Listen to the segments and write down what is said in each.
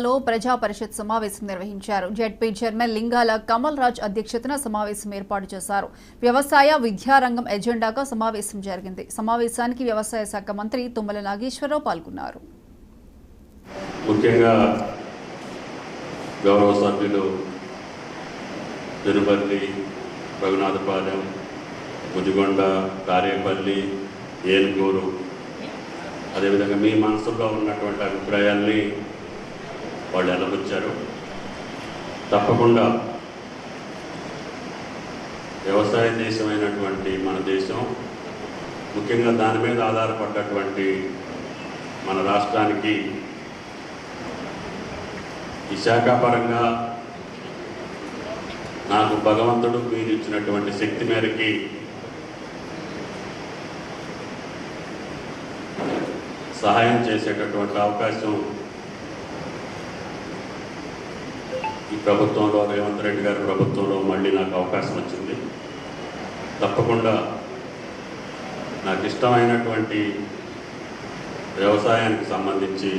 లో ప్రజా పరిషత్ సమావేశం నిర్వహించారు. జెడ్పీ చైర్మన్ లింగాల కమల్ రాజ్ అధ్యక్షతన సమావేశం ఏర్పాటు చేశారు. వ్యవసాయ విద్యారంగం ఎజెండాగా సమావేశం జరిగింది. సమావేశానికి వ్యవసాయ శాఖ మంత్రి తుమ్మల నాగేశ్వరరావు పాల్గొన్నారు. ముఖ్యంగా గౌరవ సభ్యులు తిరుపతి, రఘునాథపాలెం, ముదిగొండ, కారేపల్లి, ఏనుగూరు, అదేవిధంగా మీ మనసులో ఉన్నటువంటి అభిప్రాయాల్ని వాళ్ళు ఎలబుచ్చారు. తప్పకుండా వ్యవసాయ దేశమైనటువంటి మన దేశం, ముఖ్యంగా దాని మీద ఆధారపడ్డటువంటి మన రాష్ట్రానికి ఈ శాఖాపరంగా నాకు భగవంతుడు మీరు ఇచ్చినటువంటి శక్తి మేరకి సహాయం చేసేటటువంటి అవకాశం ఈ ప్రభుత్వంలో, రేవంత్ రెడ్డి గారి ప్రభుత్వంలో మళ్ళీ నాకు అవకాశం వచ్చింది. తప్పకుండా నాకు ఇష్టమైనటువంటి వ్యవసాయానికి సంబంధించి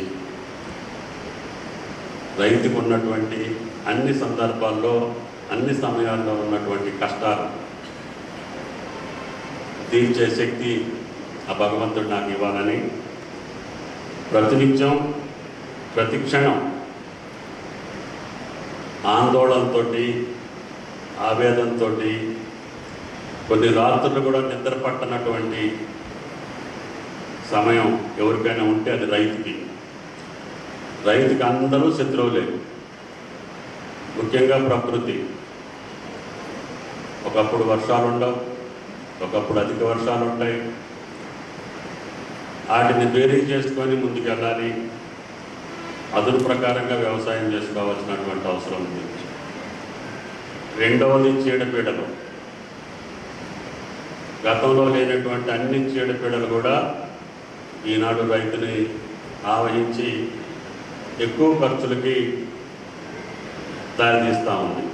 రైతుకు ఉన్నటువంటి అన్ని సందర్భాల్లో, అన్ని సమయాల్లో ఉన్నటువంటి కష్టాలు తీర్చే శక్తి ఆ భగవంతుడు నాకు ఇవ్వాలని ప్రతినిత్యం, ప్రతి క్షణం ఆందోళనతో, ఆవేదనతో, కొన్ని రాత్రులు కూడా నిద్ర పట్టనటువంటి సమయం ఎవరికైనా ఉంటే అది రైతుకి. రైతుకి అందరూ శత్రువులే. ముఖ్యంగా ప్రకృతి. ఒకప్పుడు వర్షాలు ఉండవు, ఒకప్పుడు అధిక వర్షాలు ఉంటాయి. వాటిని బేరీ చేసుకొని ముందుకెళ్ళాలి. అదును ప్రకారంగా వ్యవసాయం చేసుకోవాల్సినటువంటి అవసరం ఉంది. రెండవది చీడపీడలు. గతంలో లేనటువంటి అన్ని చీడపీడలు కూడా ఈనాడు రైతుని ఆవహించి ఎక్కువ ఖర్చులకి దారితీస్తూ ఉంది.